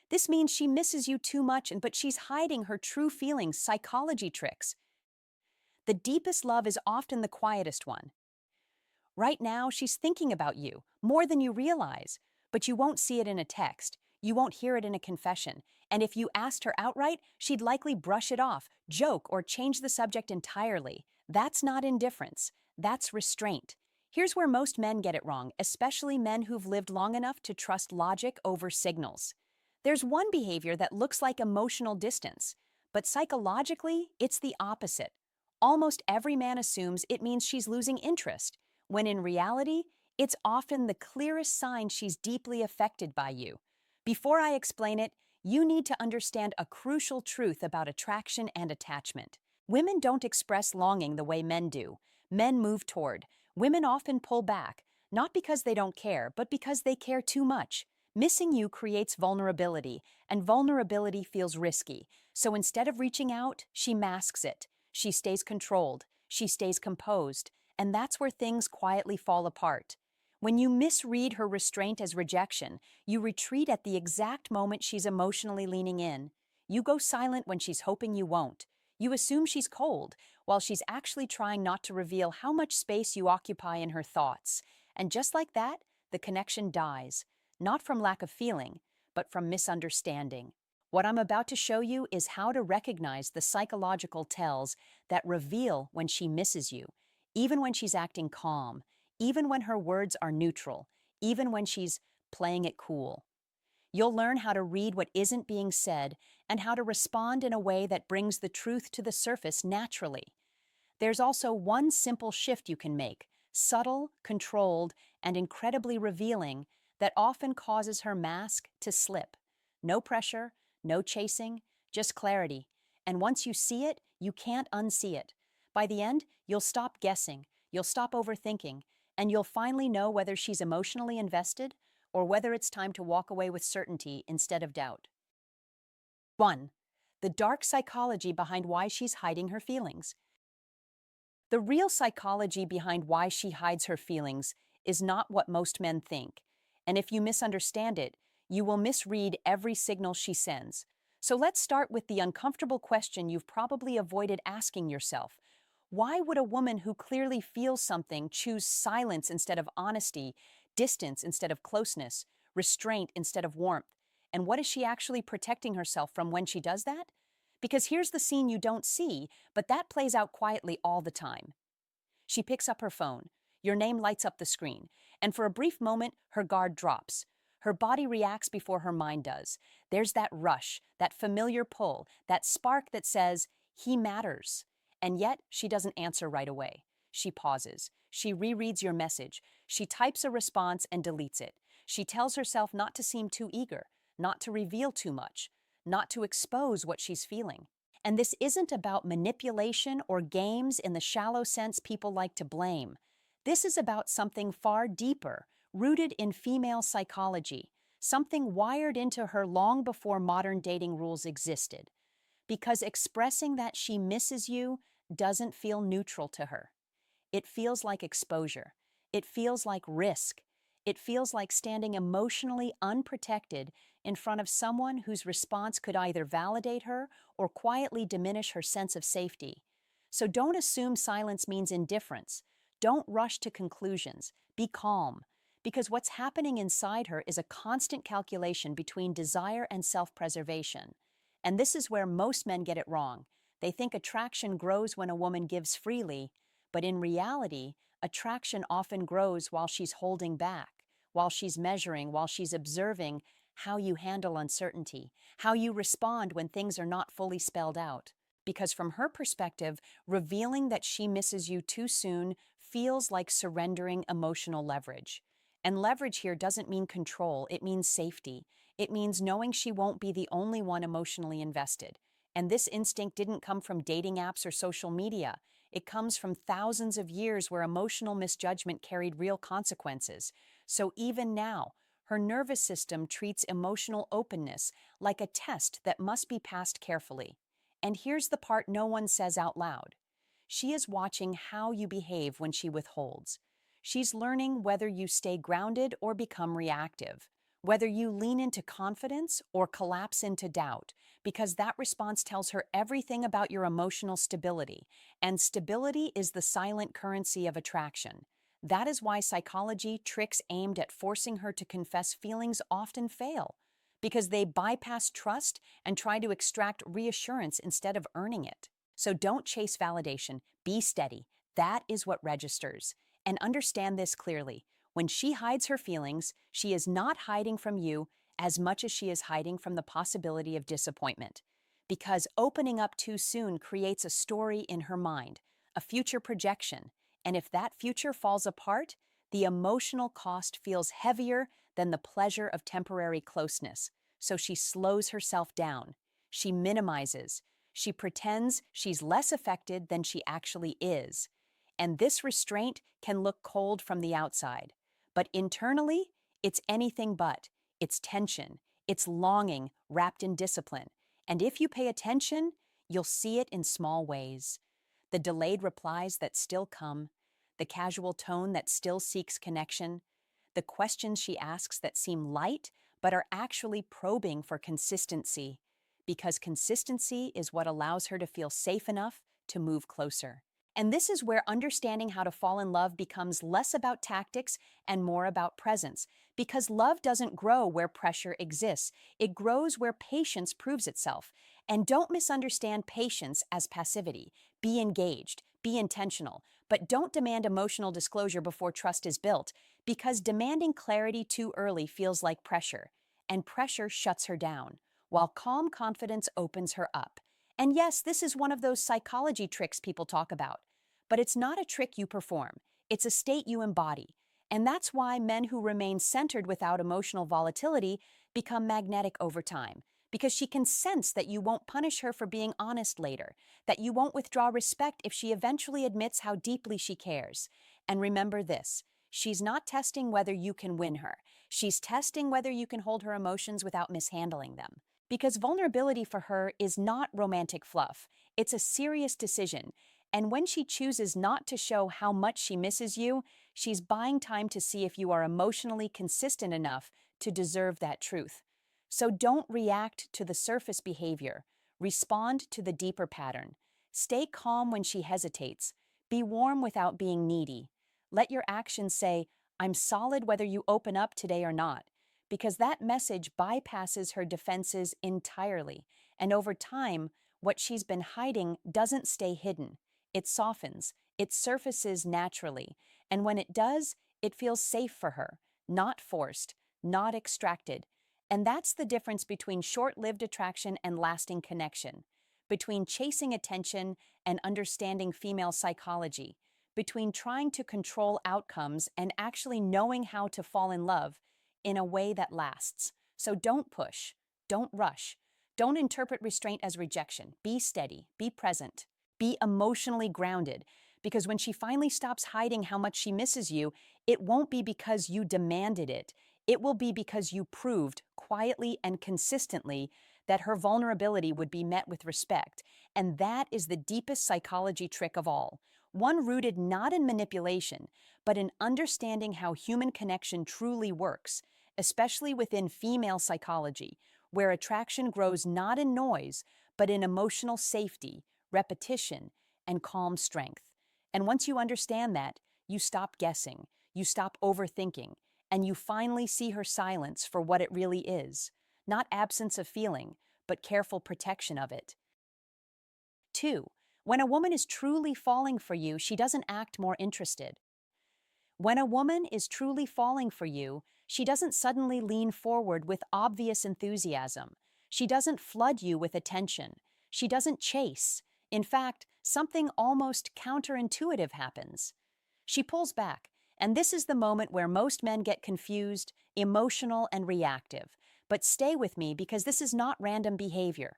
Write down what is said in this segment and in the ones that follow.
This means she misses you too much, but she's hiding her true feelings, psychology tricks. The deepest love is often the quietest one. Right now, she's thinking about you more than you realize, but you won't see it in a text. You won't hear it in a confession. And if you asked her outright, she'd likely brush it off, joke, or change the subject entirely. That's not indifference. That's restraint. Here's where most men get it wrong, especially men who've lived long enough to trust logic over signals. There's one behavior that looks like emotional distance, but psychologically, it's the opposite. Almost every man assumes it means she's losing interest, when in reality, it's often the clearest sign she's deeply affected by you. Before I explain it, you need to understand a crucial truth about attraction and attachment. Women don't express longing the way men do. Men move toward. Women often pull back, not because they don't care, but because they care too much. Missing you creates vulnerability, and vulnerability feels risky. So instead of reaching out, she masks it. She stays controlled. She stays composed. And that's where things quietly fall apart. When you misread her restraint as rejection, you retreat at the exact moment she's emotionally leaning in. You go silent when she's hoping you won't. You assume she's cold, while she's actually trying not to reveal how much space you occupy in her thoughts. And just like that, the connection dies, not from lack of feeling, but from misunderstanding. What I'm about to show you is how to recognize the psychological tells that reveal when she misses you, even when she's acting calm, even when her words are neutral, even when she's playing it cool. You'll learn how to read what isn't being said and how to respond in a way that brings the truth to the surface naturally. There's also one simple shift you can make, subtle, controlled, and incredibly revealing, that often causes her mask to slip. No pressure, no chasing, just clarity. And once you see it, you can't unsee it. By the end, you'll stop guessing, you'll stop overthinking, and you'll finally know whether she's emotionally invested or whether it's time to walk away with certainty instead of doubt. 1. The dark psychology behind why she's hiding her feelings. The real psychology behind why she hides her feelings is not what most men think, and if you misunderstand it, you will misread every signal she sends. So let's start with the uncomfortable question you've probably avoided asking yourself. Why would a woman who clearly feels something choose silence instead of honesty, distance instead of closeness, restraint instead of warmth? And what is she actually protecting herself from when she does that? Because here's the scene you don't see, but that plays out quietly all the time. She picks up her phone. Your name lights up the screen, and for a brief moment, her guard drops. Her body reacts before her mind does. There's that rush, that familiar pull, that spark that says, he matters. And yet, she doesn't answer right away. She pauses. She rereads your message. She types a response and deletes it. She tells herself not to seem too eager, not to reveal too much, not to expose what she's feeling. And this isn't about manipulation or games in the shallow sense people like to blame. This is about something far deeper, rooted in female psychology, something wired into her long before modern dating rules existed. Because expressing that she misses you doesn't feel neutral to her. It feels like exposure. It feels like risk. It feels like standing emotionally unprotected in front of someone whose response could either validate her or quietly diminish her sense of safety. So don't assume silence means indifference. Don't rush to conclusions. Be calm. Because what's happening inside her is a constant calculation between desire and self-preservation. And this is where most men get it wrong. They think attraction grows when a woman gives freely, but in reality, attraction often grows while she's holding back, while she's measuring, while she's observing how you handle uncertainty, how you respond when things are not fully spelled out. Because from her perspective, revealing that she misses you too soon feels like surrendering emotional leverage. And leverage here doesn't mean control, it means safety. It means knowing she won't be the only one emotionally invested. And this instinct didn't come from dating apps or social media. It comes from thousands of years where emotional misjudgment carried real consequences. So even now, her nervous system treats emotional openness like a test that must be passed carefully. And here's the part no one says out loud. She is watching how you behave when she withholds. She's learning whether you stay grounded or become reactive, whether you lean into confidence or collapse into doubt, because that response tells her everything about your emotional stability, and stability is the silent currency of attraction. That is why psychology tricks aimed at forcing her to confess feelings often fail, because they bypass trust and try to extract reassurance instead of earning it. So don't chase validation, be steady. That is what registers. And understand this clearly. When she hides her feelings, she is not hiding from you as much as she is hiding from the possibility of disappointment. Because opening up too soon creates a story in her mind, a future projection. And if that future falls apart, the emotional cost feels heavier than the pleasure of temporary closeness. So she slows herself down. She minimizes. She pretends she's less affected than she actually is. And this restraint can look cold from the outside. But internally, it's anything but. It's tension. It's longing wrapped in discipline. And if you pay attention, you'll see it in small ways. The delayed replies that still come, the casual tone that still seeks connection, the questions she asks that seem light but are actually probing for consistency, because consistency is what allows her to feel safe enough to move closer. And this is where understanding how to fall in love becomes less about tactics and more about presence, because love doesn't grow where pressure exists. It grows where patience proves itself. And don't misunderstand patience as passivity. Be engaged, be intentional, but don't demand emotional disclosure before trust is built, because demanding clarity too early feels like pressure, and pressure shuts her down, while calm confidence opens her up. And yes, this is one of those psychology tricks people talk about. But it's not a trick you perform, it's a state you embody. And that's why men who remain centered without emotional volatility become magnetic over time. Because she can sense that you won't punish her for being honest later, that you won't withdraw respect if she eventually admits how deeply she cares. And remember this, she's not testing whether you can win her. She's testing whether you can hold her emotions without mishandling them. Because vulnerability for her is not romantic fluff, it's a serious decision. And when she chooses not to show how much she misses you, she's buying time to see if you are emotionally consistent enough to deserve that truth. So don't react to the surface behavior. Respond to the deeper pattern. Stay calm when she hesitates. Be warm without being needy. Let your actions say, I'm solid whether you open up today or not, because that message bypasses her defenses entirely. And over time, what she's been hiding doesn't stay hidden. It softens, it surfaces naturally, and when it does, it feels safe for her, not forced, not extracted. And that's the difference between short-lived attraction and lasting connection, between chasing attention and understanding female psychology, between trying to control outcomes and actually knowing how to fall in love in a way that lasts. So don't push, don't rush, don't interpret restraint as rejection. Be steady, be present. Be emotionally grounded, because when she finally stops hiding how much she misses you, it won't be because you demanded it. It will be because you proved, quietly and consistently, that her vulnerability would be met with respect. And that is the deepest psychology trick of all. One rooted not in manipulation, but in understanding how human connection truly works, especially within female psychology, where attraction grows not in noise, but in emotional safety, repetition, and calm strength. And once you understand that, you stop guessing, you stop overthinking, and you finally see her silence for what it really is. Not absence of feeling, but careful protection of it. 2. When a woman is truly falling for you, she doesn't act more interested. When a woman is truly falling for you, she doesn't suddenly lean forward with obvious enthusiasm. She doesn't flood you with attention. She doesn't chase. In fact, something almost counterintuitive happens. She pulls back, and this is the moment where most men get confused, emotional, and reactive. But stay with me, because this is not random behavior.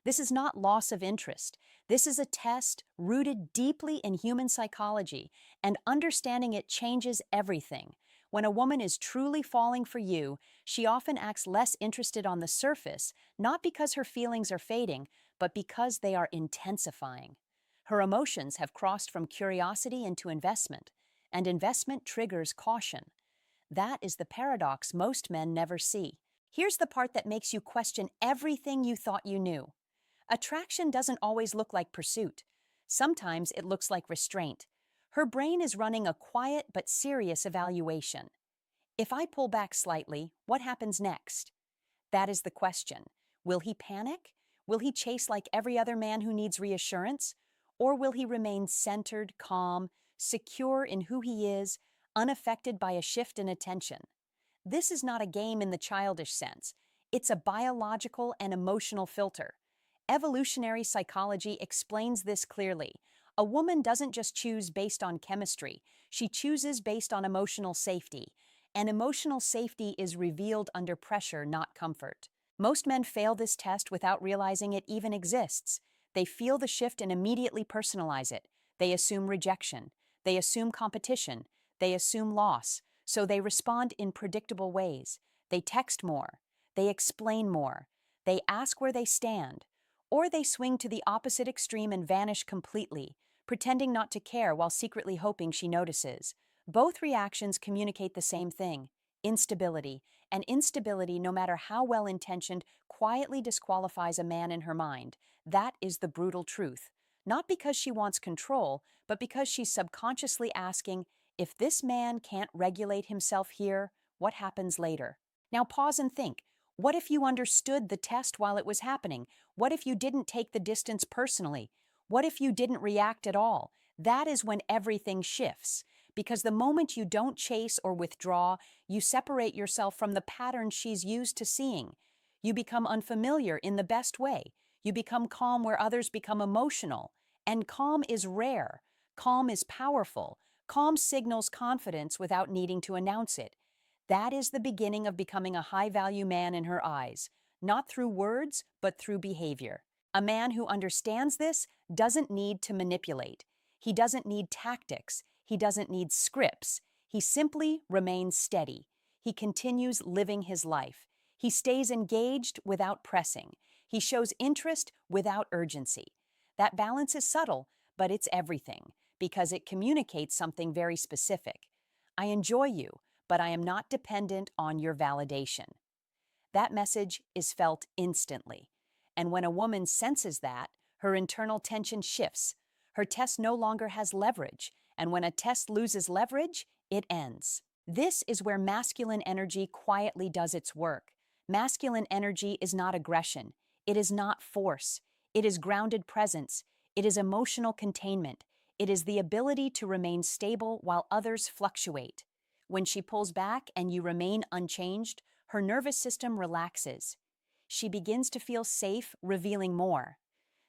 This is not loss of interest. This is a test rooted deeply in human psychology, and understanding it changes everything. When a woman is truly falling for you, she often acts less interested on the surface, not because her feelings are fading, but because they are intensifying. Her emotions have crossed from curiosity into investment, and investment triggers caution. That is the paradox most men never see. Here's the part that makes you question everything you thought you knew. Attraction doesn't always look like pursuit. Sometimes it looks like restraint. Her brain is running a quiet but serious evaluation. If I pull back slightly, what happens next? That is the question. Will he panic? Will he chase like every other man who needs reassurance? Or will he remain centered, calm, secure in who he is, unaffected by a shift in attention? This is not a game in the childish sense. It's a biological and emotional filter. Evolutionary psychology explains this clearly. A woman doesn't just choose based on chemistry, she chooses based on emotional safety. And emotional safety is revealed under pressure, not comfort. Most men fail this test without realizing it even exists. They feel the shift and immediately personalize it. They assume rejection. They assume competition. They assume loss. So they respond in predictable ways. They text more. They explain more. They ask where they stand. Or they swing to the opposite extreme and vanish completely, pretending not to care while secretly hoping she notices. Both reactions communicate the same thing: instability. And instability, no matter how well intentioned, quietly disqualifies a man in her mind. That is the brutal truth. Not because she wants control, but because she's subconsciously asking, if this man can't regulate himself here, what happens later? Now pause and think. What if you understood the test while it was happening? What if you didn't take the distance personally? What if you didn't react at all? That is when everything shifts. Because the moment you don't chase or withdraw, you separate yourself from the pattern she's used to seeing. You become unfamiliar in the best way. You become calm where others become emotional. And calm is rare. Calm is powerful. Calm signals confidence without needing to announce it. That is the beginning of becoming a high-value man in her eyes, not through words, but through behavior. A man who understands this doesn't need to manipulate. He doesn't need tactics. He doesn't need scripts. He simply remains steady. He continues living his life. He stays engaged without pressing. He shows interest without urgency. That balance is subtle, but it's everything, because it communicates something very specific. I enjoy you, but I am not dependent on your validation. That message is felt instantly. And when a woman senses that, her internal tension shifts. Her test no longer has leverage, and when a test loses leverage, it ends. This is where masculine energy quietly does its work. Masculine energy is not aggression. It is not force. It is grounded presence. It is emotional containment. It is the ability to remain stable while others fluctuate. When she pulls back and you remain unchanged, her nervous system relaxes. She begins to feel safe, revealing more.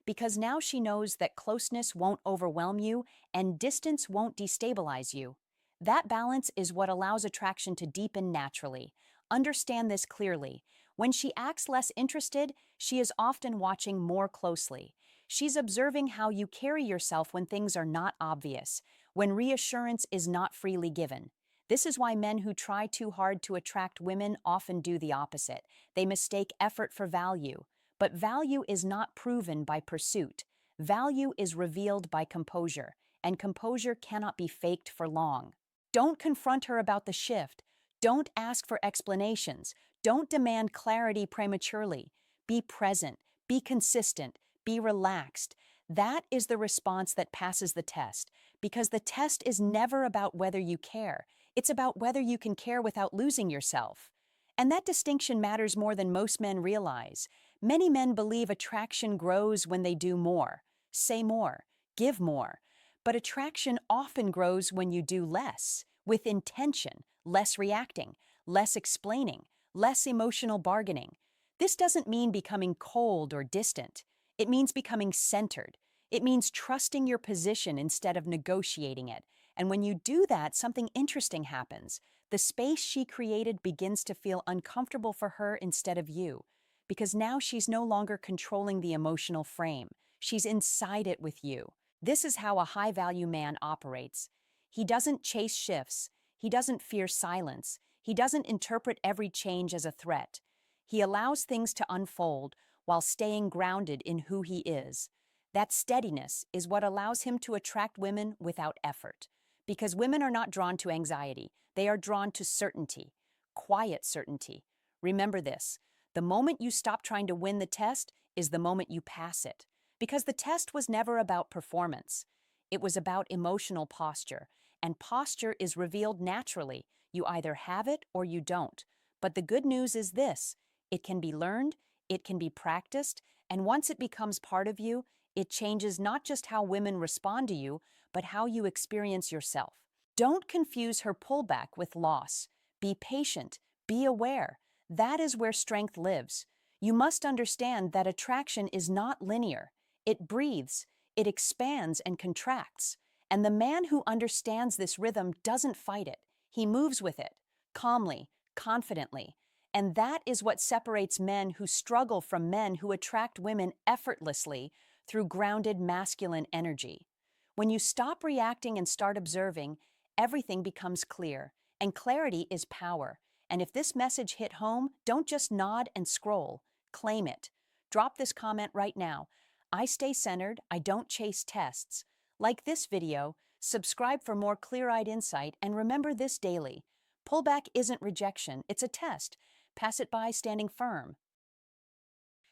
Because now she knows that closeness won't overwhelm you and distance won't destabilize you. That balance is what allows attraction to deepen naturally. Understand this clearly. When she acts less interested, she is often watching more closely. She's observing how you carry yourself when things are not obvious, when reassurance is not freely given. This is why men who try too hard to attract women often do the opposite. They mistake effort for value. But value is not proven by pursuit. Value is revealed by composure, and composure cannot be faked for long. Don't confront her about the shift. Don't ask for explanations. Don't demand clarity prematurely. Be present. Be consistent. Be relaxed. That is the response that passes the test, because the test is never about whether you care. It's about whether you can care without losing yourself. And that distinction matters more than most men realize. Many men believe attraction grows when they do more, say more, give more. But attraction often grows when you do less, with intention, less reacting, less explaining, less emotional bargaining. This doesn't mean becoming cold or distant. It means becoming centered. It means trusting your position instead of negotiating it. And when you do that, something interesting happens. The space she created begins to feel uncomfortable for her instead of you, because now she's no longer controlling the emotional frame. She's inside it with you. This is how a high-value man operates. He doesn't chase shifts. He doesn't fear silence. He doesn't interpret every change as a threat. He allows things to unfold while staying grounded in who he is. That steadiness is what allows him to attract women without effort, Because women are not drawn to anxiety, they are drawn to certainty, quiet certainty. Remember this: the moment you stop trying to win the test is the moment you pass it. Because the test was never about performance, it was about emotional posture, and posture is revealed naturally. You either have it or you don't. But the good news is this: it can be learned, it can be practiced, and once it becomes part of you, it changes not just how women respond to you, but how you experience yourself. Don't confuse her pullback with loss. Be patient, be aware. That is where strength lives. You must understand that attraction is not linear. It breathes, it expands and contracts. And the man who understands this rhythm doesn't fight it. He moves with it, calmly, confidently. And that is what separates men who struggle from men who attract women effortlessly through grounded masculine energy. When you stop reacting and start observing, everything becomes clear, and clarity is power. And if this message hit home, don't just nod and scroll, claim it. Drop this comment right now: I stay centered, I don't chase tests. Like this video, subscribe for more clear-eyed insight, and remember this daily: pullback isn't rejection, it's a test. Pass it by standing firm.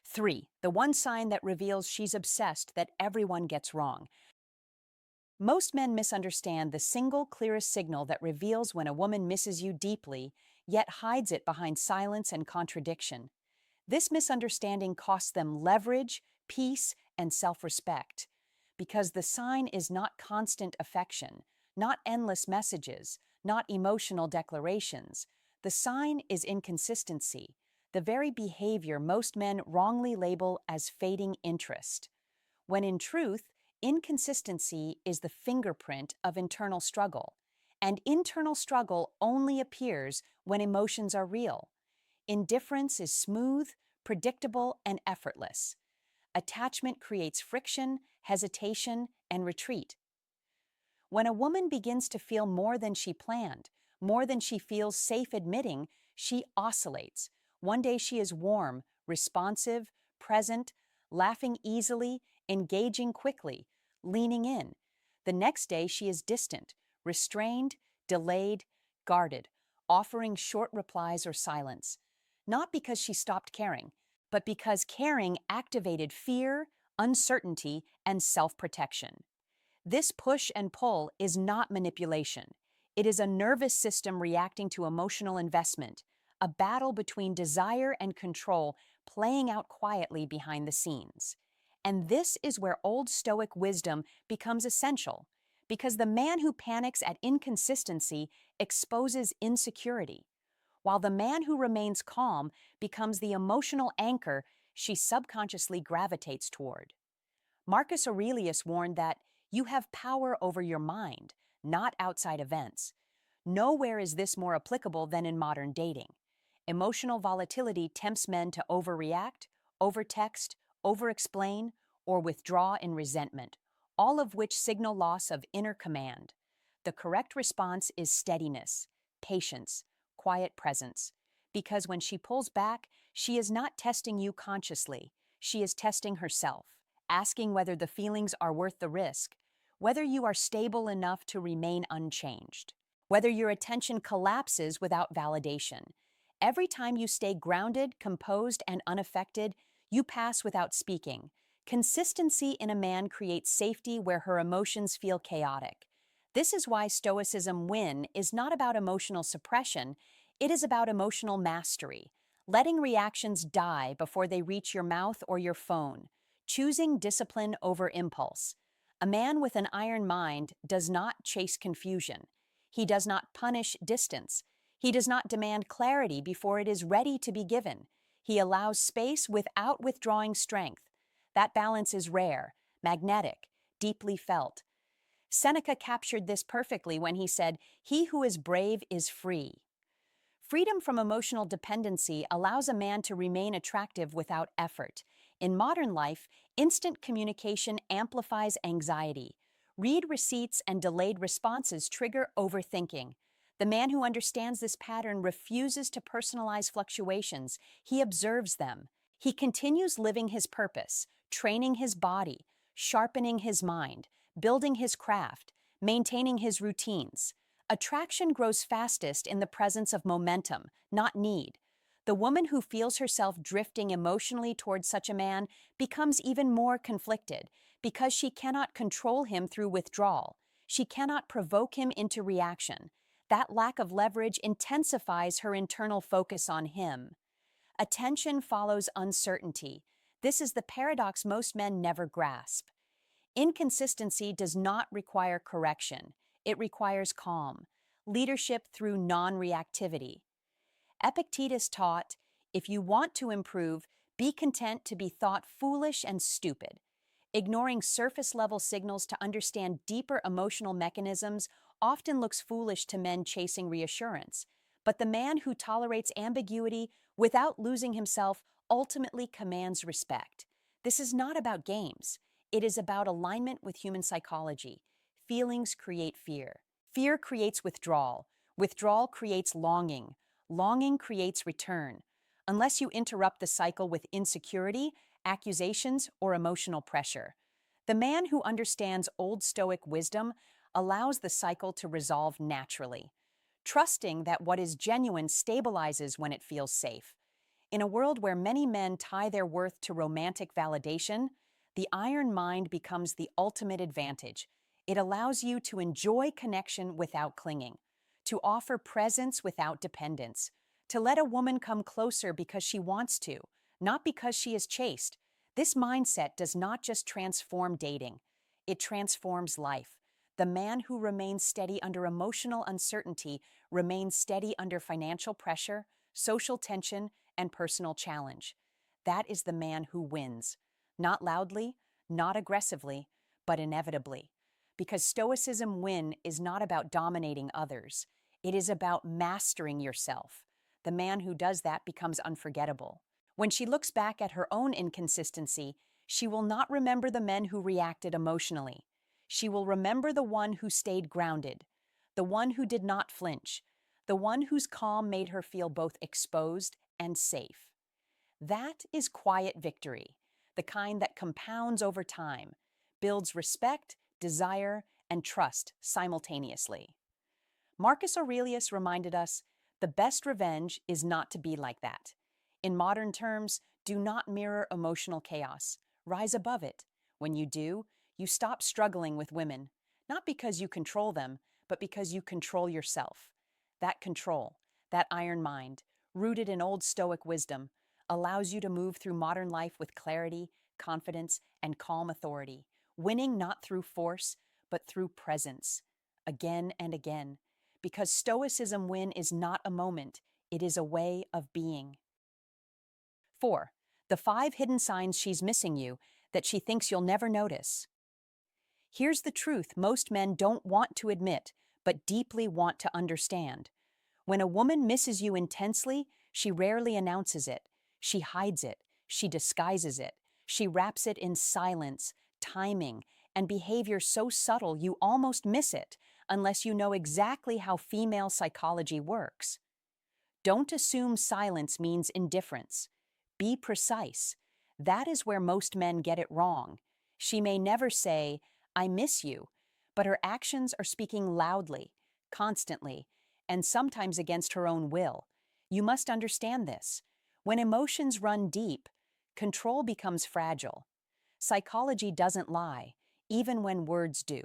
3. The one sign that reveals she's obsessed that everyone gets wrong. Most men misunderstand the single clearest signal that reveals when a woman misses you deeply, yet hides it behind silence and contradiction. This misunderstanding costs them leverage, peace, and self-respect. Because the sign is not constant affection, not endless messages, not emotional declarations. The sign is inconsistency, the very behavior most men wrongly label as fading interest. When in truth, inconsistency is the fingerprint of internal struggle, and internal struggle only appears when emotions are real. Indifference is smooth, predictable, and effortless. Attachment creates friction, hesitation, and retreat. When a woman begins to feel more than she planned, more than she feels safe admitting, she oscillates. One day she is warm, responsive, present, laughing easily, engaging quickly, leaning in. The next day she is distant, restrained, delayed, guarded, offering short replies or silence. Not because she stopped caring, but because caring activated fear, uncertainty, and self-protection. This push and pull is not manipulation. It is a nervous system reacting to emotional investment, a battle between desire and control playing out quietly behind the scenes. And this is where Old Stoic wisdom becomes essential, because the man who panics at inconsistency exposes insecurity, while the man who remains calm becomes the emotional anchor she subconsciously gravitates toward. Marcus Aurelius warned that you have power over your mind, not outside events. Nowhere is this more applicable than in modern dating. Emotional volatility tempts men to overreact, overtext, overexplain, or withdraw in resentment, all of which signal loss of inner command. The correct response is steadiness, patience, quiet presence. Because when she pulls back, she is not testing you consciously. She is testing herself, asking whether the feelings are worth the risk, whether you are stable enough to remain unchanged, whether your attention collapses without validation. Every time you stay grounded, composed, and unaffected, you pass without speaking. Consistency in a man creates safety where her emotions feel chaotic. This is why Stoicism win is not about emotional suppression, it is about emotional mastery, letting reactions die before they reach your mouth or your phone, choosing discipline over impulse. A man with an iron mind does not chase confusion. He does not punish distance. He does not demand clarity before it is ready to be given. He allows space without withdrawing strength. That balance is rare, magnetic, deeply felt. Seneca captured this perfectly when he said, "He who is brave is free." Freedom from emotional dependency allows a man to remain attractive without effort. In modern life, instant communication amplifies anxiety. Read receipts and delayed responses trigger overthinking. The man who understands this pattern refuses to personalize fluctuations. He observes them. He continues living his purpose, training his body, sharpening his mind, building his craft, Maintaining his routines. Attraction grows fastest in the presence of momentum, not need. The woman who feels herself drifting emotionally towards such a man becomes even more conflicted because she cannot control him through withdrawal. She cannot provoke him into reaction. That lack of leverage intensifies her internal focus on him. Attention follows uncertainty. This is the paradox most men never grasp. Inconsistency does not require correction. It requires calm, leadership through non-reactivity. Epictetus taught, if you want to improve, be content to be thought foolish and stupid. Ignoring surface-level signals to understand deeper emotional mechanisms often looks foolish to men chasing reassurance. But the man who tolerates ambiguity without losing himself ultimately commands respect. This is not about games. It is about alignment with human psychology. Feelings create fear. Fear creates withdrawal. Withdrawal creates longing. Longing creates return. Unless you interrupt the cycle with insecurity, accusations, or emotional pressure. The man who understands Old Stoic wisdom allows the cycle to resolve naturally, trusting that what is genuine stabilizes when it feels safe. In a world where many men tie their worth to romantic validation, the iron mind becomes the ultimate advantage. It allows you to enjoy connection without clinging, to offer presence without dependence, to let a woman come closer because she wants to, not because she is chased. This mindset does not just transform dating, it transforms life. The man who remains steady under emotional uncertainty remains steady under financial pressure, social tension, and personal challenge. That is the man who wins. Not loudly, not aggressively, but inevitably. Because Stoicism win is not about dominating others. It is about mastering yourself. The man who does that becomes unforgettable. When she looks back at her own inconsistency, she will not remember the men who reacted emotionally. She will remember the one who stayed grounded, the one who did not flinch, the one whose calm made her feel both exposed and safe. That is quiet victory, the kind that compounds over time, builds respect, desire, and trust simultaneously. Marcus Aurelius reminded us, the best revenge is not to be like that. In modern terms, do not mirror emotional chaos. Rise above it. When you do, you stop struggling with women, not because you control them, but because you control yourself. That control, that iron mind, rooted in old Stoic wisdom, allows you to move through modern life with clarity, confidence, and calm authority, winning not through force, but through presence, again and again. Because Stoicism win is not a moment, it is a way of being. 4. The 5 hidden signs she's missing you that she thinks you'll never notice. Here's the truth most men don't want to admit, but deeply want to understand. When a woman misses you intensely, she rarely announces it. She hides it. She disguises it. She wraps it in silence, timing, and behavior so subtle you almost miss it, unless you know exactly how female psychology works. Don't assume silence means indifference. Be precise. That is where most men get it wrong. She may never say, I miss you, but her actions are speaking loudly, constantly, and sometimes against her own will. You must understand this. When emotions run deep, control becomes fragile. Psychology doesn't lie, even when words do.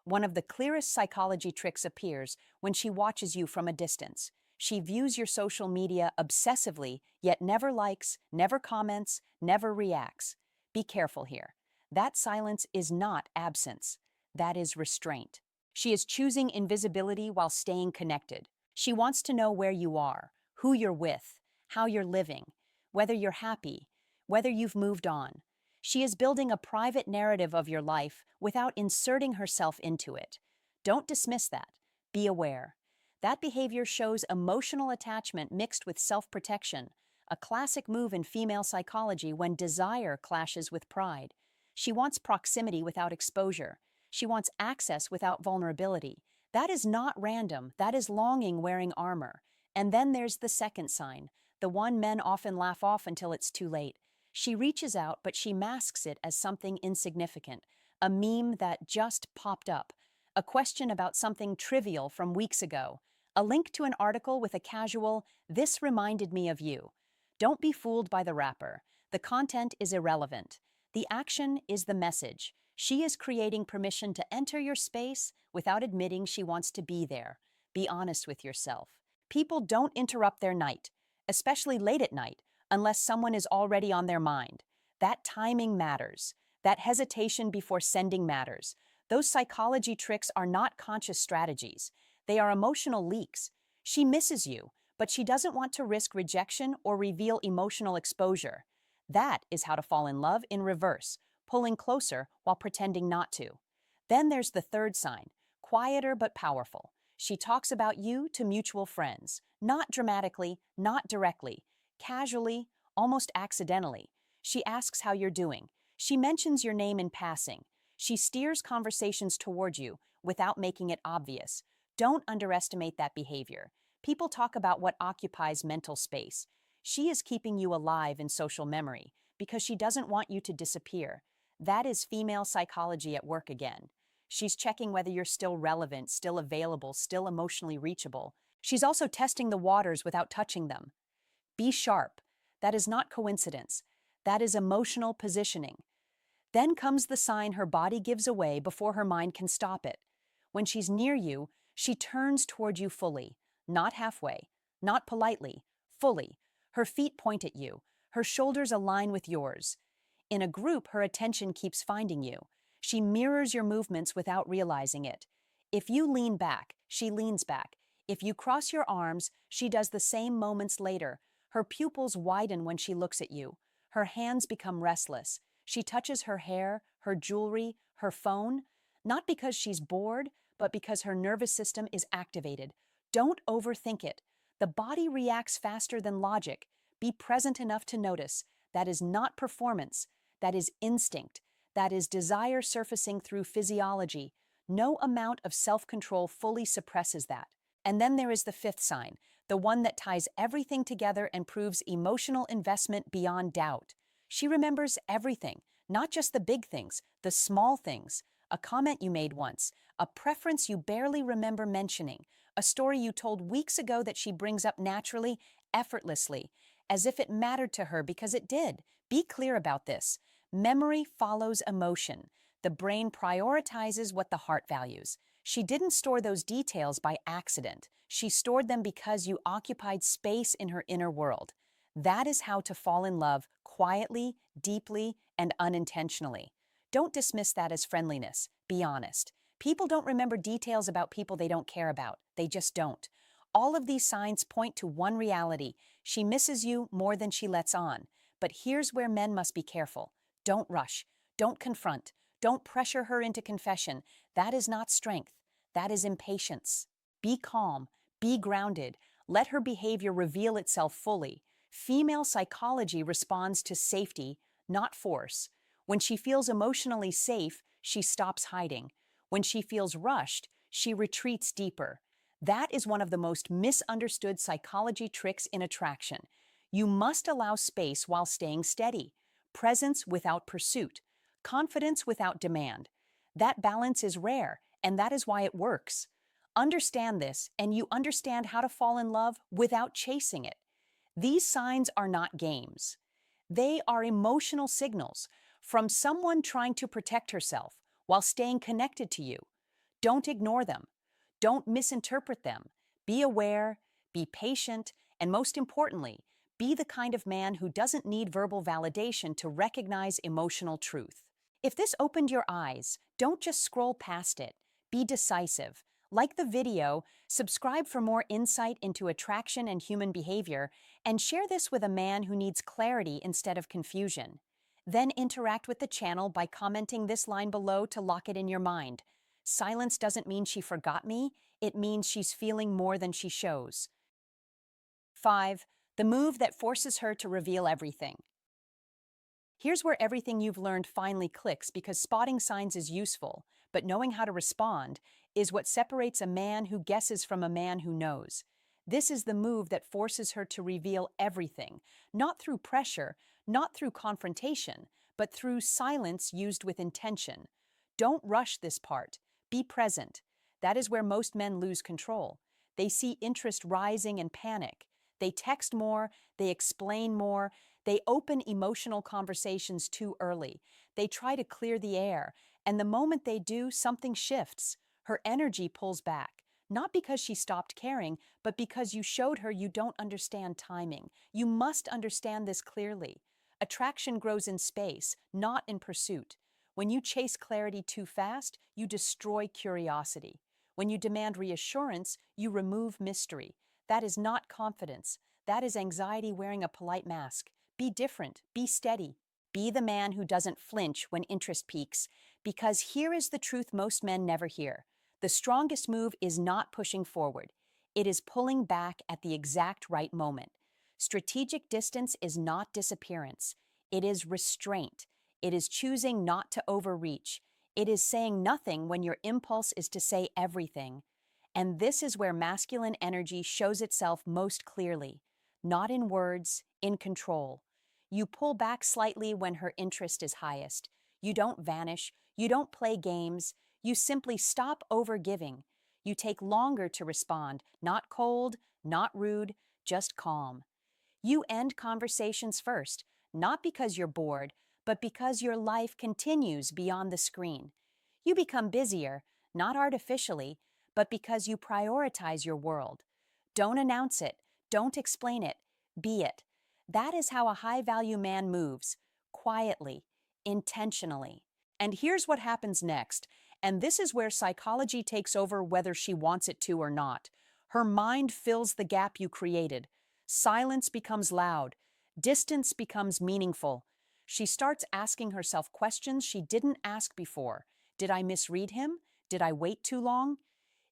One of the clearest psychology tricks appears when she watches you from a distance. She views your social media obsessively, yet never likes, never comments, never reacts. Be careful here. That silence is not absence. That is restraint. She is choosing invisibility while staying connected. She wants to know where you are, who you're with, how you're living, whether you're happy, whether you've moved on. She is building a private narrative of your life without inserting herself into it. Don't dismiss that. Be aware. That behavior shows emotional attachment mixed with self-protection, a classic move in female psychology when desire clashes with pride. She wants proximity without exposure. She wants access without vulnerability. That is not random. That is longing wearing armor. And then there's the second sign, the one men often laugh off until it's too late. She reaches out, but she masks it as something insignificant, a meme that just popped up, a question about something trivial from weeks ago, a link to an article with a casual, "This reminded me of you." Don't be fooled by the wrapper. The content is irrelevant. The action is the message. She is creating permission to enter your space without admitting she wants to be there. Be honest with yourself. People don't interrupt their night, especially late at night, unless someone is already on their mind. That timing matters. That hesitation before sending matters. Those psychology tricks are not conscious strategies. They are emotional leaks. She misses you, but she doesn't want to risk rejection or reveal emotional exposure. That is how to fall in love in reverse, pulling closer while pretending not to. Then there's the third sign, quieter but powerful. She talks about you to mutual friends, not dramatically, not directly, casually, almost accidentally. She asks how you're doing. She mentions your name in passing. She steers conversations toward you without making it obvious. Don't underestimate that behavior. People talk about what occupies mental space. She is keeping you alive in social memory because she doesn't want you to disappear. That is female psychology at work again. She's checking whether you're still relevant, still available, still emotionally reachable. She's also testing the waters without touching them. Be sharp. That is not coincidence. That is emotional positioning. Then comes the sign her body gives away before her mind can stop it. When she's near you, she turns toward you fully, not halfway, not politely, fully. Her feet point at you. Her shoulders align with yours. In a group, her attention keeps finding you. She mirrors your movements without realizing it. If you lean back, she leans back. If you cross your arms, she does the same moments later. Her pupils widen when she looks at you. Her hands become restless. She touches her hair, her jewelry, her phone, not because she's bored, but because her nervous system is activated. Don't overthink it. The body reacts faster than logic. Be present enough to notice. That is not performance. That is instinct. That is desire surfacing through physiology. No amount of self-control fully suppresses that. And then there is the fifth sign, the one that ties everything together and proves emotional investment beyond doubt. She remembers everything, not just the big things, the small things. A comment you made once, a preference you barely remember mentioning, a story you told weeks ago that she brings up naturally, effortlessly, as if it mattered to her because it did. Be clear about this. Memory follows emotion. The brain prioritizes what the heart values. She didn't store those details by accident. She stored them because you occupied space in her inner world. That is how to fall in love quietly, deeply, and unintentionally. Don't dismiss that as friendliness. Be honest. People don't remember details about people they don't care about. They just don't. All of these signs point to one reality. She misses you more than she lets on. But here's where men must be careful. Don't rush. Don't confront. Don't pressure her into confession. That is not strength. That is impatience. Be calm. Be grounded. Let her behavior reveal itself fully. Female psychology responds to safety, not force. When she feels emotionally safe, she stops hiding. When she feels rushed, she retreats deeper. That is one of the most misunderstood psychology tricks in attraction. You must allow space while staying steady, presence without pursuit, confidence without demand. That balance is rare, and that is why it works. Understand this, and you understand how to fall in love without chasing it. These signs are not games. They are emotional signals from someone trying to protect herself while staying connected to you. Don't ignore them. Don't misinterpret them. Be aware, be patient, and most importantly, be the kind of man who doesn't need verbal validation to recognize emotional truth. If this opened your eyes, don't just scroll past it. Be decisive. Like the video, subscribe for more insight into attraction and human behavior, and share this with a man who needs clarity instead of confusion. Then interact with the channel by commenting this line below to lock it in your mind. Silence doesn't mean she forgot me, it means she's feeling more than she shows. 5. The move that forces her to reveal everything. Here's where everything you've learned finally clicks because spotting signs is useful, but knowing how to respond is what separates a man who guesses from a man who knows. This is the move that forces her to reveal everything, not through pressure, not through confrontation, but through silence used with intention. Don't rush this part. Be present. That is where most men lose control. They see interest rising and panic. They text more, they explain more, they open emotional conversations too early. They try to clear the air, and the moment they do, something shifts. Her energy pulls back. Not because she stopped caring, but because you showed her you don't understand timing. You must understand this clearly. Attraction grows in space, not in pursuit. When you chase clarity too fast, you destroy curiosity. When you demand reassurance, you remove mystery. That is not confidence. That is anxiety wearing a polite mask. Be different. Be steady. Be the man who doesn't flinch when interest peaks. Because here is the truth most men never hear. The strongest move is not pushing forward. It is pulling back at the exact right moment. Strategic distance is not disappearance. It is restraint. It is choosing not to overreach. It is saying nothing when your impulse is to say everything. And this is where masculine energy shows itself most clearly. Not in words, in control. You pull back slightly when her interest is highest. You don't vanish. You don't play games. You simply stop overgiving. You take longer to respond, not cold, not rude, just calm. You end conversations first, not because you're bored, but because your life continues beyond the screen. You become busier, not artificially, but because you prioritize your world. Don't announce it, don't explain it, be it. That is how a high-value man moves, quietly, intentionally. And here's what happens next, and this is where psychology takes over whether she wants it to or not. Her mind fills the gap you created. Silence becomes loud. Distance becomes meaningful. She starts asking herself questions she didn't ask before. Did I misread him? Did I wait too long?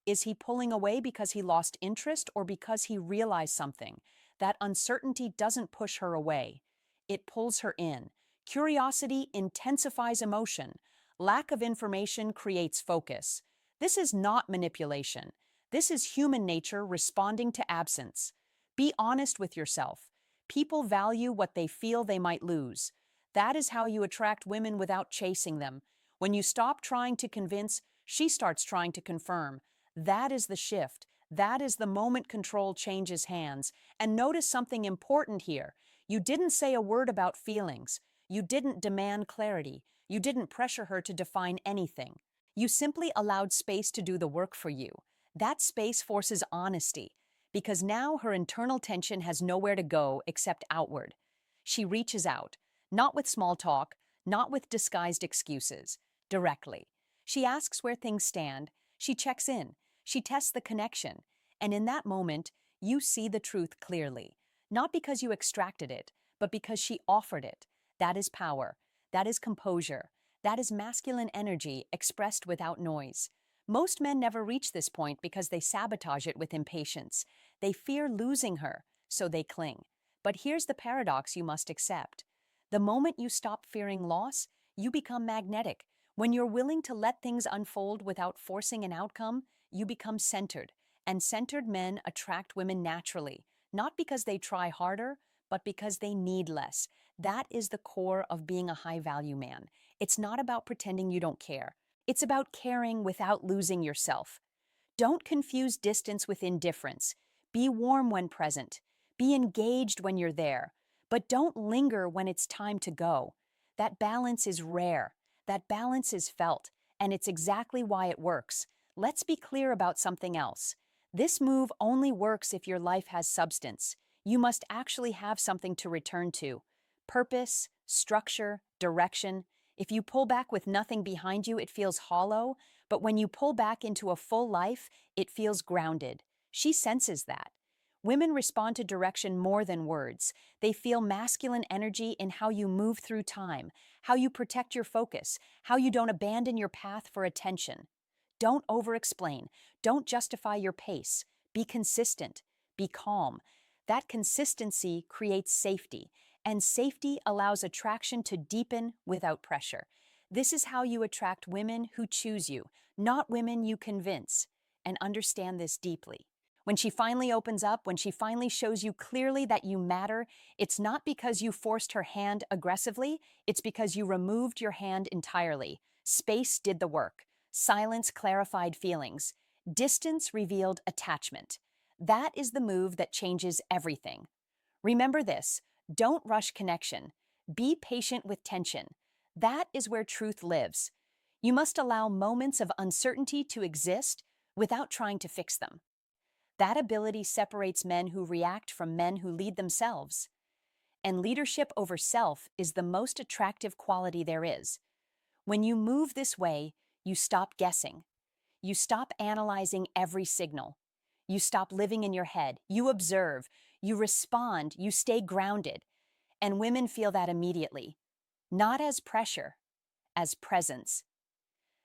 Is he pulling away because he lost interest or because he realized something? That uncertainty doesn't push her away. It pulls her in. Curiosity intensifies emotion. Lack of information creates focus. This is not manipulation. This is human nature responding to absence. Be honest with yourself. People value what they feel they might lose. That is how you attract women without chasing them. When you stop trying to convince, she starts trying to confirm. That is the shift. That is the moment control changes hands. And notice something important here. You didn't say a word about feelings. You didn't demand clarity. You didn't pressure her to define anything. You simply allowed space to do the work for you. That space forces honesty, because now her internal tension has nowhere to go except outward. She reaches out, not with small talk, not with disguised excuses, directly. She asks where things stand, she checks in, she tests the connection, and in that moment, you see the truth clearly. Not because you extracted it, but because she offered it. That is power. That is composure. That is masculine energy expressed without noise. Most men never reach this point because they sabotage it with impatience. They fear losing her, so they cling. But here's the paradox you must accept. The moment you stop fearing loss, you become magnetic. When you're willing to let things unfold without forcing an outcome, you become centered. And centered men attract women naturally, not because they try harder, but because they need less. That is the core of being a high-value man. It's not about pretending you don't care. It's about caring without losing yourself. Don't confuse distance with indifference. Be warm when present. Be engaged when you're there. But don't linger when it's time to go. That balance is rare. That balance is felt. And it's exactly why it works. Let's be clear about something else. This move only works if your life has substance. You must actually have something to return to. Purpose, structure, direction. If you pull back with nothing behind you, it feels hollow. But when you pull back into a full life, it feels grounded. She senses that. Women respond to direction more than words. They feel masculine energy in how you move through time, how you protect your focus, how you don't abandon your path for attention. Don't over-explain. Don't justify your pace. Be consistent. Be calm. That consistency creates safety, and safety allows attraction to deepen without pressure. This is how you attract women who choose you, not women you convince. And understand this deeply. When she finally opens up, when she finally shows you clearly that you matter, it's not because you forced her hand aggressively, it's because you removed your hand entirely. Space did the work. Silence clarified feelings. Distance revealed attachment. That is the move that changes everything. Remember this: don't rush connection. Be patient with tension. That is where truth lives. You must allow moments of uncertainty to exist without trying to fix them. That ability separates men who react from men who lead themselves. And leadership over self is the most attractive quality there is. When you move this way, you stop guessing. You stop analyzing every signal. You stop living in your head. You observe. You respond. You stay grounded. And women feel that immediately. Not as pressure, as presence.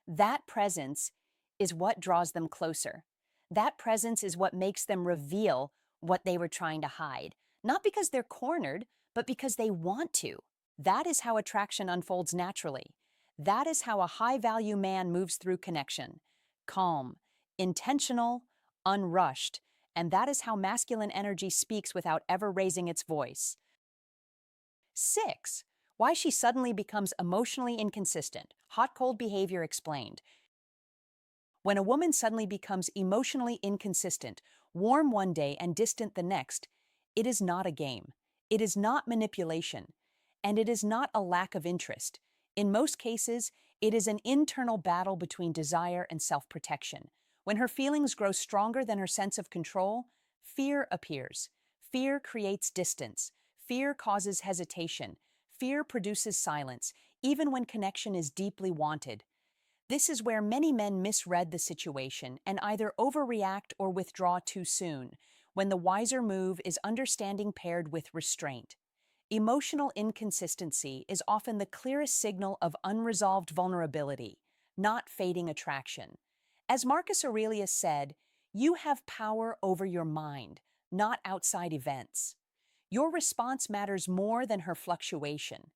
That presence is what draws them closer. That presence is what makes them reveal what they were trying to hide. Not because they're cornered, but because they want to. That is how attraction unfolds naturally. That is how a high-value man moves through connection. Calm, intentional, unrushed. And that is how masculine energy speaks without ever raising its voice. 6. Why she suddenly becomes emotionally inconsistent. Hot-cold behavior explained. When a woman suddenly becomes emotionally inconsistent, warm one day and distant the next, it is not a game. It is not manipulation. And it is not a lack of interest. In most cases, it is an internal battle between desire and self-protection. When her feelings grow stronger than her sense of control, fear appears. Fear creates distance. Fear causes hesitation. Fear produces silence, even when connection is deeply wanted. This is where many men misread the situation and either overreact or withdraw too soon, when the wiser move is understanding paired with restraint. Emotional inconsistency is often the clearest signal of unresolved vulnerability, not fading attraction. As Marcus Aurelius said, "You have power over your mind, not outside events." Your response matters more than her fluctuation.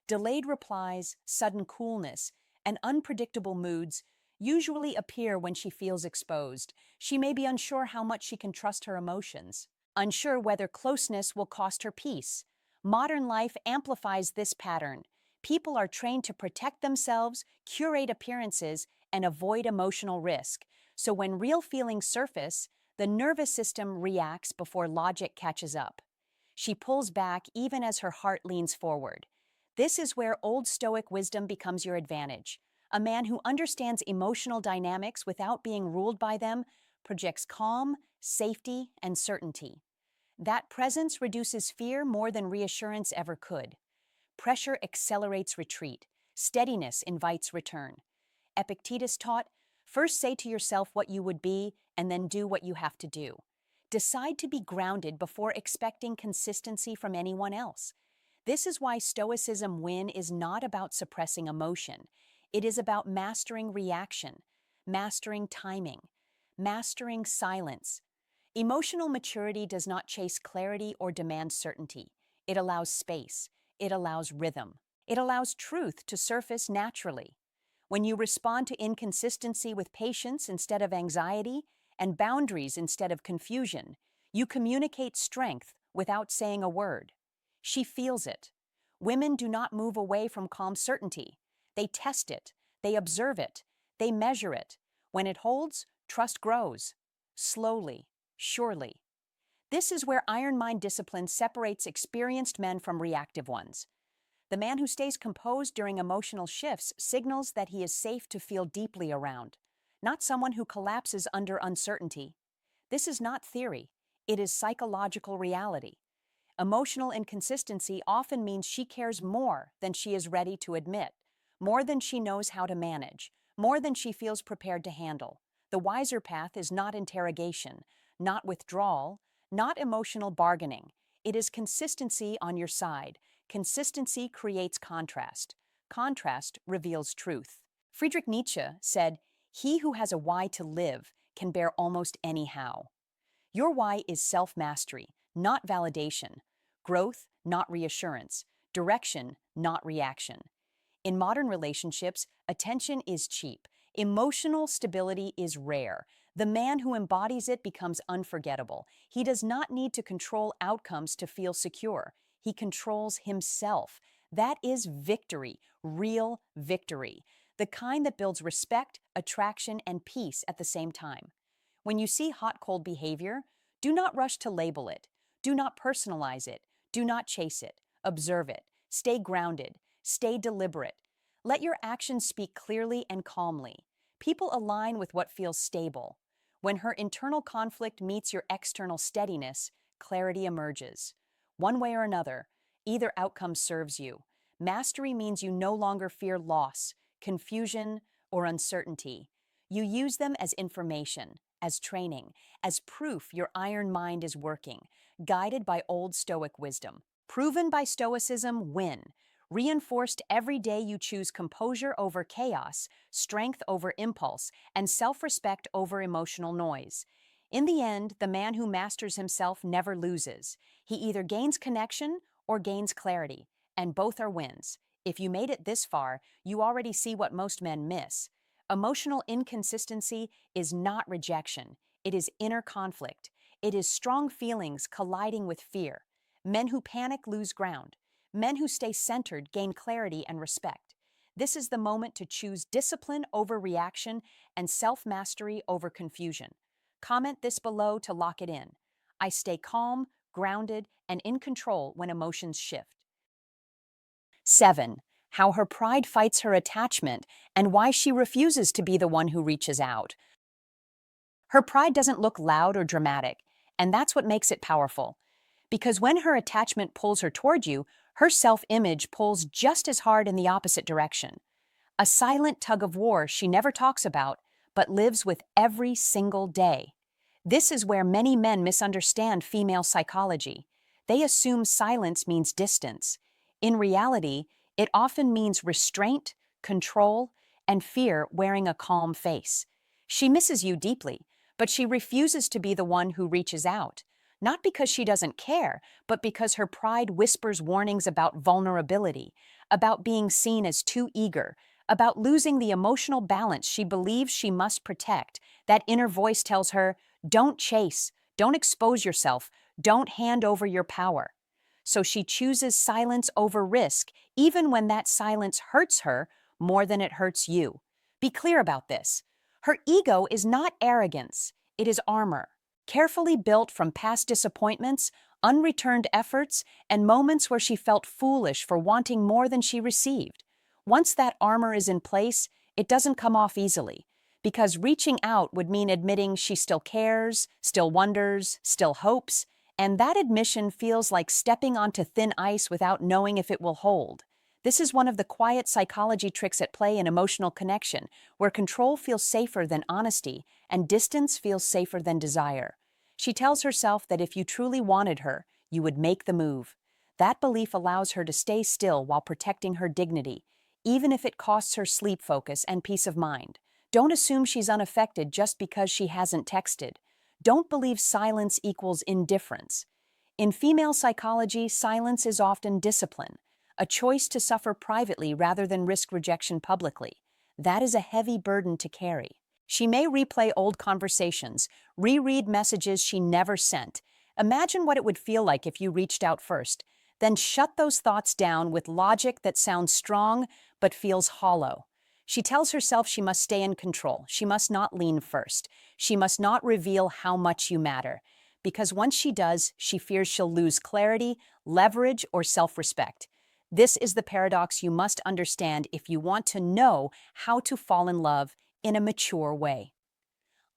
Delayed replies, sudden coolness, and unpredictable moods usually appear when she feels exposed. She may be unsure how much she can trust her emotions, unsure whether closeness will cost her peace. Modern life amplifies this pattern. People are trained to protect themselves, curate appearances, and avoid emotional risk. So when real feelings surface, the nervous system reacts before logic catches up. She pulls back even as her heart leans forward. This is where Old Stoic wisdom becomes your advantage. A man who understands emotional dynamics without being ruled by them projects calm, safety, and certainty. That presence reduces fear more than reassurance ever could. Pressure accelerates retreat. Steadiness invites return. Epictetus taught, "First say to yourself what you would be, and then do what you have to do." Decide to be grounded before expecting consistency from anyone else. This is why Stoicism win is not about suppressing emotion. It is about mastering reaction, mastering timing, mastering silence. Emotional maturity does not chase clarity or demand certainty. It allows space. It allows rhythm. It allows truth to surface naturally. When you respond to inconsistency with patience instead of anxiety and boundaries instead of confusion, you communicate strength without saying a word. She feels it. Women do not move away from calm certainty. They test it. They observe it. They measure it. When it holds, trust grows. Slowly, surely. This is where iron mind discipline separates experienced men from reactive ones. The man who stays composed during emotional shifts signals that he is safe to feel deeply around, not someone who collapses under uncertainty. This is not theory. It is psychological reality. Emotional inconsistency often means she cares more than she is ready to admit, more than she knows how to manage, more than she feels prepared to handle. The wiser path is not interrogation, not withdrawal, not emotional bargaining. It is consistency on your side. Consistency creates contrast. Contrast reveals truth. Friedrich Nietzsche said, "He who has a why to live can bear almost any how." Your why is self-mastery, not validation, growth, not reassurance, direction, not reaction. In modern relationships, attention is cheap. Emotional stability is rare. The man who embodies it becomes unforgettable. He does not need to control outcomes to feel secure. He controls himself. That is victory, real victory. the kind that builds respect, attraction, and peace at the same time. When you see hot-cold behavior, do not rush to label it. Do not personalize it. Do not chase it. Observe it. Stay grounded. Stay deliberate. Let your actions speak clearly and calmly. People align with what feels stable. When her internal conflict meets your external steadiness, clarity emerges. One way or another, either outcome serves you. Mastery means you no longer fear loss, confusion, or uncertainty. You use them as information, as training, as proof your iron mind is working, guided by Old Stoic wisdom. Proven by Stoicism, win. Reinforced every day you choose composure over chaos, strength over impulse, and self-respect over emotional noise. In the end, the man who masters himself never loses. He either gains connection or gains clarity, and both are wins. If you made it this far, you already see what most men miss. Emotional inconsistency is not rejection. It is inner conflict. It is strong feelings colliding with fear. Men who panic lose ground. Men who stay centered gain clarity and respect. This is the moment to choose discipline over reaction and self-mastery over confusion. Comment this below to lock it in. I stay calm, grounded, and in control when emotions shift. 7. How her pride fights her attachment and why she refuses to be the one who reaches out. Her pride doesn't look loud or dramatic, and that's what makes it powerful. Because when her attachment pulls her toward you, her self-image pulls just as hard in the opposite direction. A silent tug of war she never talks about, but lives with every single day. This is where many men misunderstand female psychology. They assume silence means distance. In reality, it often means restraint, control, and fear wearing a calm face. She misses you deeply, but she refuses to be the one who reaches out. Not because she doesn't care, but because her pride whispers warnings about vulnerability, about being seen as too eager, about losing the emotional balance she believes she must protect. That inner voice tells her, don't chase, don't expose yourself, don't hand over your power. So she chooses silence over risk, even when that silence hurts her more than it hurts you. Be clear about this. Her ego is not arrogance, it is armor. Carefully built from past disappointments, unreturned efforts, and moments where she felt foolish for wanting more than she received. Once that armor is in place, it doesn't come off easily, because reaching out would mean admitting she still cares, still wonders, still hopes, and that admission feels like stepping onto thin ice without knowing if it will hold. This is one of the quiet psychology tricks at play in emotional connection, where control feels safer than honesty and distance feels safer than desire. She tells herself that if you truly wanted her, you would make the move. That belief allows her to stay still while protecting her dignity, even if it costs her sleep focus and peace of mind. Don't assume she's unaffected just because she hasn't texted. Don't believe silence equals indifference. In female psychology, silence is often discipline, a choice to suffer privately rather than risk rejection publicly. That is a heavy burden to carry. She may replay old conversations, reread messages she never sent. Imagine what it would feel like if you reached out first, then shut those thoughts down with logic that sounds strong but feels hollow. She tells herself she must stay in control. She must not lean first. She must not reveal how much you matter. Because once she does, she fears she'll lose clarity, leverage, or self-respect. This is the paradox you must understand if you want to know how to fall in love in a mature way.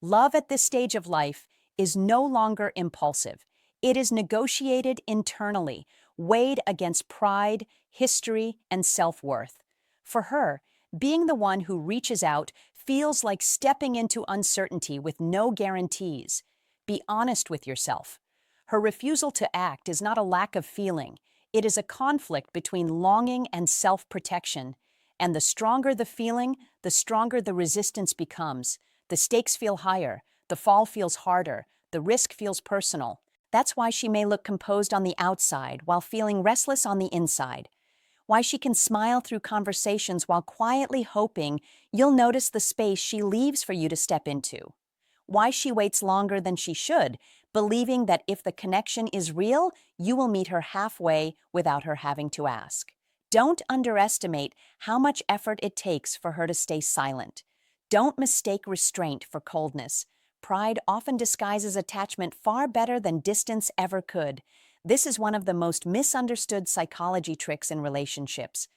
Love at this stage of life is no longer impulsive. It is negotiated internally, weighed against pride, history, and self-worth. For her, being the one who reaches out feels like stepping into uncertainty with no guarantees. Be honest with yourself. Her refusal to act is not a lack of feeling. It is a conflict between longing and self-protection. And the stronger the feeling, the stronger the resistance becomes. The stakes feel higher, the fall feels harder, the risk feels personal. That's why she may look composed on the outside while feeling restless on the inside. Why she can smile through conversations while quietly hoping you'll notice the space she leaves for you to step into. Why she waits longer than she should, believing that if the connection is real, you will meet her halfway without her having to ask. Don't underestimate how much effort it takes for her to stay silent. Don't mistake restraint for coldness. Pride often disguises attachment far better than distance ever could. This is one of the most misunderstood psychology tricks in relationships.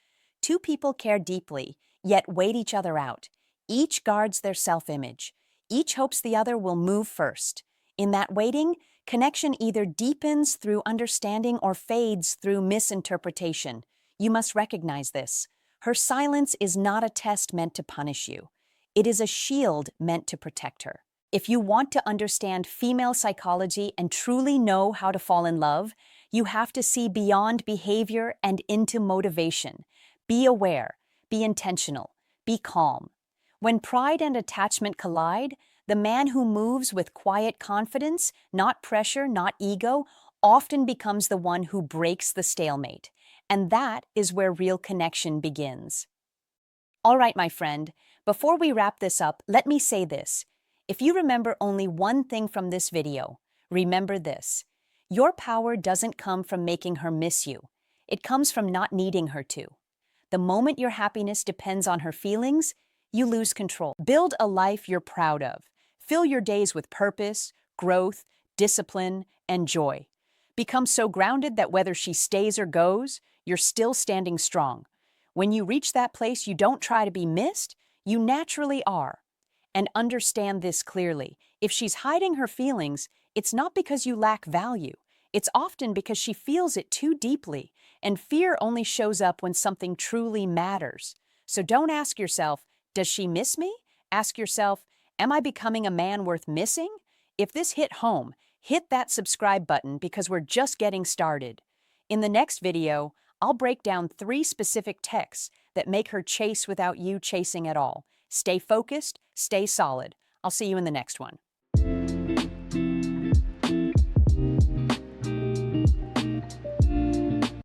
Two people care deeply, yet wait each other out. Each guards their self-image. Each hopes the other will move first. In that waiting, connection either deepens through understanding or fades through misinterpretation. You must recognize this. Her silence is not a test meant to punish you. It is a shield meant to protect her. If you want to understand female psychology and truly know how to fall in love, you have to see beyond behavior and into motivation. Be aware, be intentional, be calm. When pride and attachment collide, the man who moves with quiet confidence, not pressure, not ego, often becomes the one who breaks the stalemate. And that is where real connection begins. All right, my friend, before we wrap this up, let me say this. If you remember only one thing from this video, remember this. Your power doesn't come from making her miss you. It comes from not needing her to. The moment your happiness depends on her feelings, you lose control. Build a life you're proud of. Fill your days with purpose, growth, discipline, and joy. Become so grounded that whether she stays or goes, you're still standing strong. When you reach that place, you don't try to be missed, you naturally are. And understand this clearly. If she's hiding her feelings, it's not because you lack value. It's often because she feels it too deeply, and fear only shows up when something truly matters. So don't ask yourself, does she miss me? Ask yourself, am I becoming a man worth missing? If this hit home, hit that subscribe button because we're just getting started. In the next video, I'll break down 3 specific texts that make her chase without you chasing at all. Stay focused, stay solid. I'll see you in the next one.